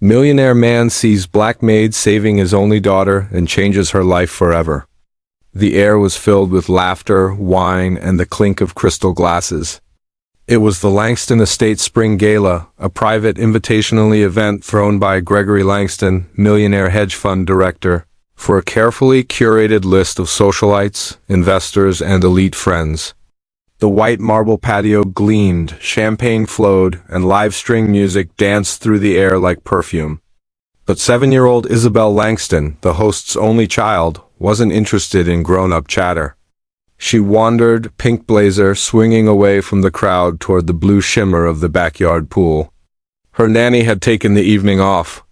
Millionaire man sees black maid saving his only daughter and changes her life forever. The air was filled with laughter, wine, and the clink of crystal glasses. It was the Langston Estate Spring Gala, a private invitational event thrown by Gregory Langston, millionaire hedge fund director, for a carefully curated list of socialites, investors, and elite friends. The white marble patio gleamed, champagne flowed, and live string music danced through the air like perfume. But 7-year-old Isabel Langston, the host's only child, wasn't interested in grown-up chatter. She wandered, pink blazer swinging away from the crowd toward the blue shimmer of the backyard pool. Her nanny had taken the evening off.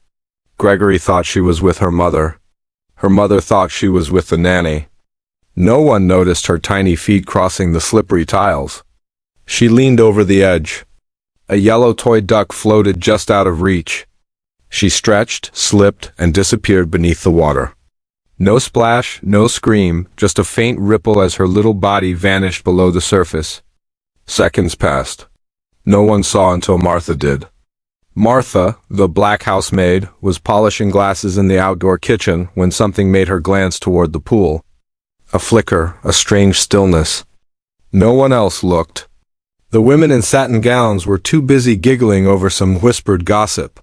Gregory thought she was with her mother. Her mother thought she was with the nanny. No one noticed her tiny feet crossing the slippery tiles. She leaned over the edge. A yellow toy duck floated just out of reach. She stretched, slipped, and disappeared beneath the water. No splash, no scream, just a faint ripple as her little body vanished below the surface. Seconds passed. No one saw until Martha did. Martha, the black housemaid, was polishing glasses in the outdoor kitchen when something made her glance toward the pool. A flicker, a strange stillness. No one else looked. The women in satin gowns were too busy giggling over some whispered gossip.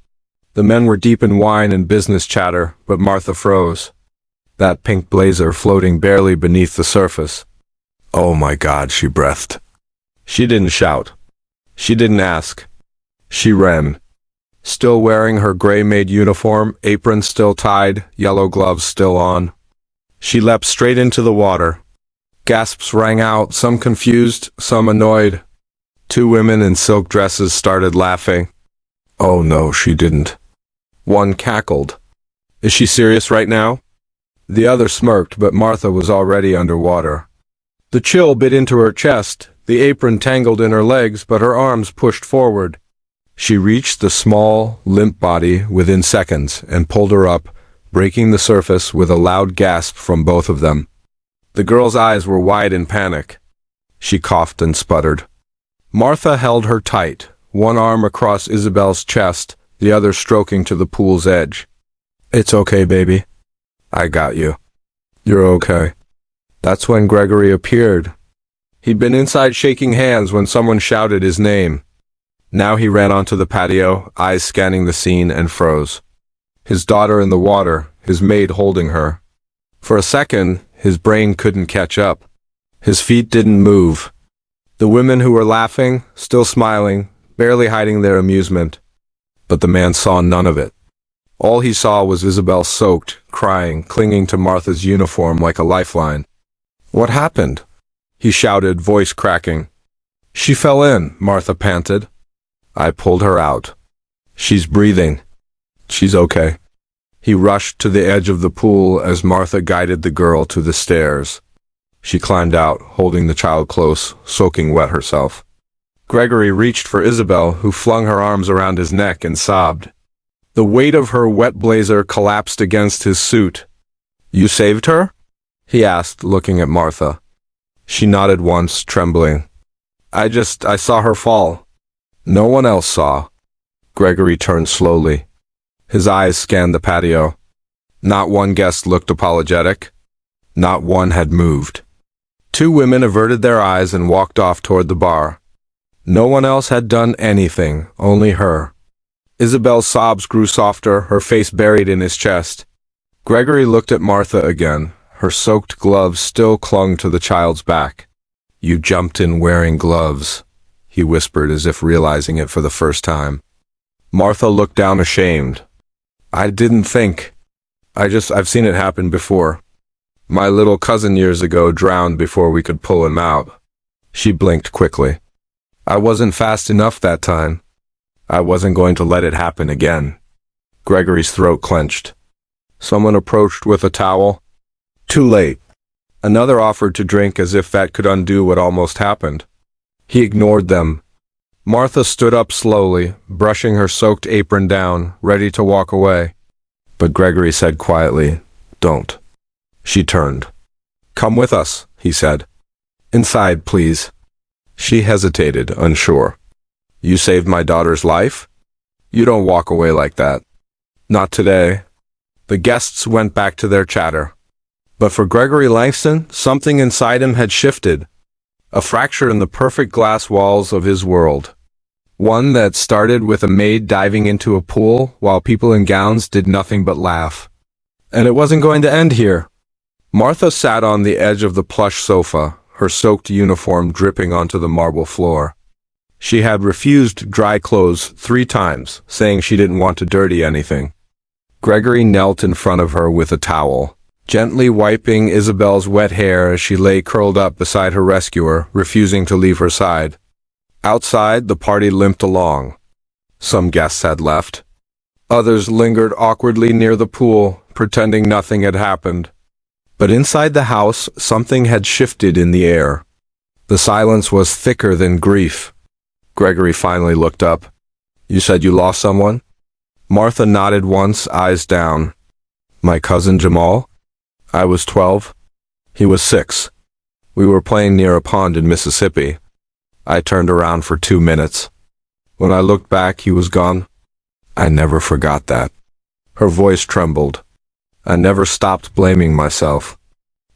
The men were deep in wine and business chatter, but Martha froze. That pink blazer floating barely beneath the surface. "Oh my God," she breathed. She didn't shout. She didn't ask. She ran. Still wearing her gray Maid uniform, apron still tied, yellow gloves still on. She leapt straight into the water. Gasps rang out, some confused, some annoyed. 2 women in silk dresses started laughing. Oh no, she didn't. One cackled. "Is she serious right now?" The other smirked, but Martha was already underwater. The chill bit into her chest, the apron tangled in her legs, but her arms pushed forward. She reached the small, limp body within seconds and pulled her up, breaking the surface with a loud gasp from both of them. The girl's eyes were wide in panic. She coughed and sputtered. Martha held her tight, one arm across Isabel's chest, the other stroking to the pool's edge. "It's okay, baby. I got you. You're okay." That's when Gregory appeared. He'd been inside shaking hands when someone shouted his name. Now he ran onto the patio, eyes scanning the scene, and froze. His daughter in the water, his maid holding her. For a second, his brain couldn't catch up. His feet didn't move. The women who were laughing, still smiling, barely hiding their amusement. But the man saw none of it. All he saw was Isabel soaked, crying, clinging to Martha's uniform like a lifeline. "What happened?" he shouted, voice cracking. "She fell in," Martha panted. "I pulled her out. She's breathing. She's okay." He rushed to the edge of the pool as Martha guided the girl to the stairs. She climbed out, holding the child close, soaking wet herself. Gregory reached for Isabel, who flung her arms around his neck and sobbed. The weight of her wet blazer collapsed against his suit. "You saved her?" he asked, looking at Martha. She nodded once, trembling. I saw her fall." No one else saw. Gregory turned slowly. His eyes scanned the patio. Not one guest looked apologetic. Not one had moved. 2 women averted their eyes and walked off toward the bar. No one else had done anything, only her. Isabel's sobs grew softer, her face buried in his chest. Gregory looked at Martha again. Her soaked gloves still clung to the child's back. "You jumped in wearing gloves," he whispered as if realizing it for the first time. Martha looked down ashamed. "I didn't think. I've seen it happen before. My little cousin years ago drowned before we could pull him out." She blinked quickly. "I wasn't fast enough that time. I wasn't going to let it happen again." Gregory's throat clenched. Someone approached with a towel. Too late. Another offered to drink as if that could undo what almost happened. He ignored them. Martha stood up slowly, brushing her soaked apron down, ready to walk away. But Gregory said quietly, "Don't." She turned. "Come with us," he said. "Inside, please." She hesitated, unsure. "You saved my daughter's life? You don't walk away like that." Not today. The guests went back to their chatter. But for Gregory Langston, something inside him had shifted. A fracture in the perfect glass walls of his world. One that started with a maid diving into a pool while people in gowns did nothing but laugh. And it wasn't going to end here. Martha sat on the edge of the plush sofa, her soaked uniform dripping onto the marble floor. She had refused dry clothes 3 times, saying she didn't want to dirty anything. Gregory knelt in front of her with a towel, gently wiping Isabel's wet hair as she lay curled up beside her rescuer, refusing to leave her side. Outside, the party limped along. Some guests had left. Others lingered awkwardly near the pool, pretending nothing had happened. But inside the house, something had shifted in the air. The silence was thicker than grief. Gregory finally looked up. "You said you lost someone?" Martha nodded once, eyes down. "My cousin Jamal? I was 12. He was 6. We were playing near a pond in Mississippi. I turned around for 2 minutes. When I looked back, he was gone. I never forgot that." Her voice trembled. "I never stopped blaming myself."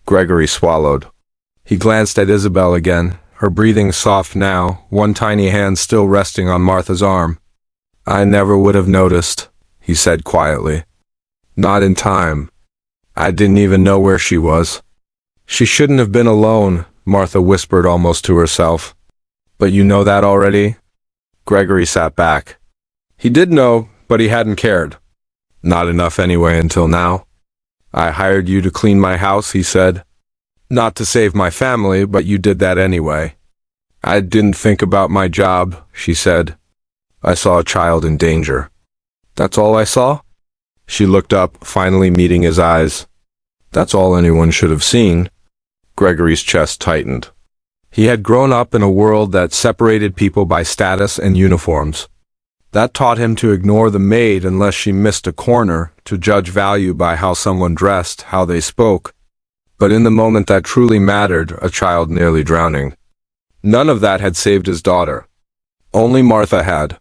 Gregory swallowed. He glanced at Isabel again, her breathing soft now, one tiny hand still resting on Martha's arm. "I never would have noticed," he said quietly. "Not in time. I didn't even know where she was." "She shouldn't have been alone," Martha whispered almost to herself. "But you know that already?" Gregory sat back. He did know, but he hadn't cared. Not enough anyway until now. "I hired you to clean my house," he said. "Not to save my family, but you did that anyway." "I didn't think about my job," she said. "I saw a child in danger." "That's all I saw?" She looked up, finally meeting his eyes. "That's all anyone should have seen." Gregory's chest tightened. He had grown up in a world that separated people by status and uniforms. That taught him to ignore the maid unless she missed a corner, to judge value by how someone dressed, how they spoke. But in the moment that truly mattered, a child nearly drowning. None of that had saved his daughter. Only Martha had.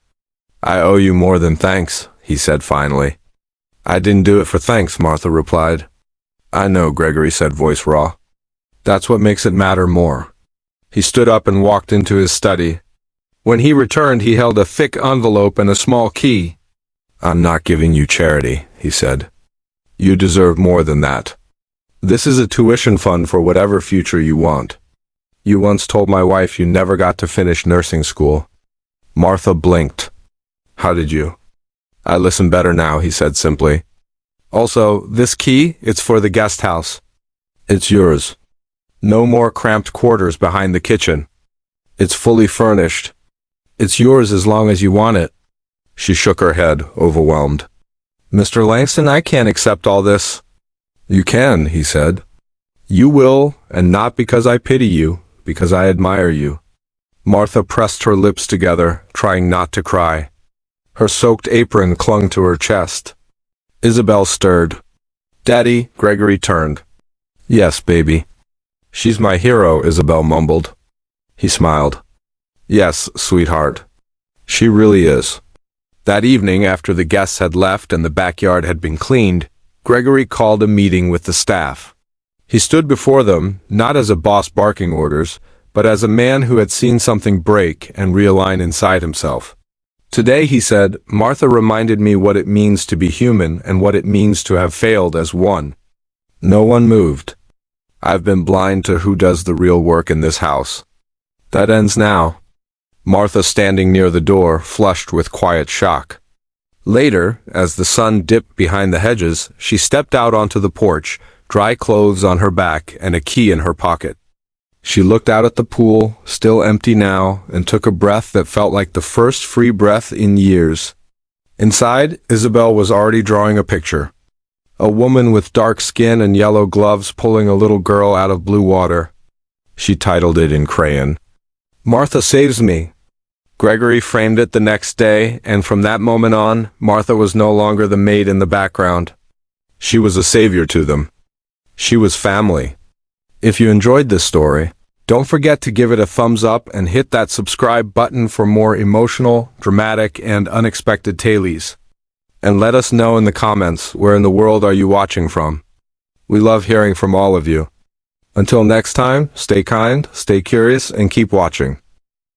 "I owe you more than thanks," he said finally. "I didn't do it for thanks," Martha replied. "I know," Gregory said, voice raw. "That's what makes it matter more." He stood up and walked into his study. When he returned, he held a thick envelope and a small key. "I'm not giving you charity," he said. "You deserve more than that. This is a tuition fund for whatever future you want. You once told my wife you never got to finish nursing school." Martha blinked. "How did you?" "I listen better now," he said simply. "Also, this key, it's for the guest house. It's yours. No more cramped quarters behind the kitchen. It's fully furnished. It's yours as long as you want it." She shook her head, overwhelmed. "Mr. Langston, I can't accept all this." "You can," he said. "You will, and not because I pity you, because I admire you." Martha pressed her lips together, trying not to cry. Her soaked apron clung to her chest. Isabel stirred. "Daddy," Gregory turned. "Yes, baby." "She's my hero," Isabel mumbled. He smiled. "Yes, sweetheart. She really is." That evening, after the guests had left and the backyard had been cleaned, Gregory called a meeting with the staff. He stood before them, not as a boss barking orders, but as a man who had seen something break and realign inside himself. "Today," he said, "Martha reminded me what it means to be human and what it means to have failed as one." No one moved. "I've been blind to who does the real work in this house. That ends now." Martha, standing near the door, flushed with quiet shock. Later, as the sun dipped behind the hedges, she stepped out onto the porch, dry clothes on her back and a key in her pocket. She looked out at the pool, still empty now, and took a breath that felt like the first free breath in years. Inside, Isabel was already drawing a picture. A woman with dark skin and yellow gloves pulling a little girl out of blue water. She titled it in crayon, "Martha Saves Me." Gregory framed it the next day, and from that moment on, Martha was no longer the maid in the background. She was a savior to them. She was family. If you enjoyed this story, don't forget to give it a thumbs up and hit that subscribe button for more emotional, dramatic, and unexpected tales. And let us know in the comments where in the world are you watching from. We love hearing from all of you. Until next time, stay kind, stay curious, and keep watching.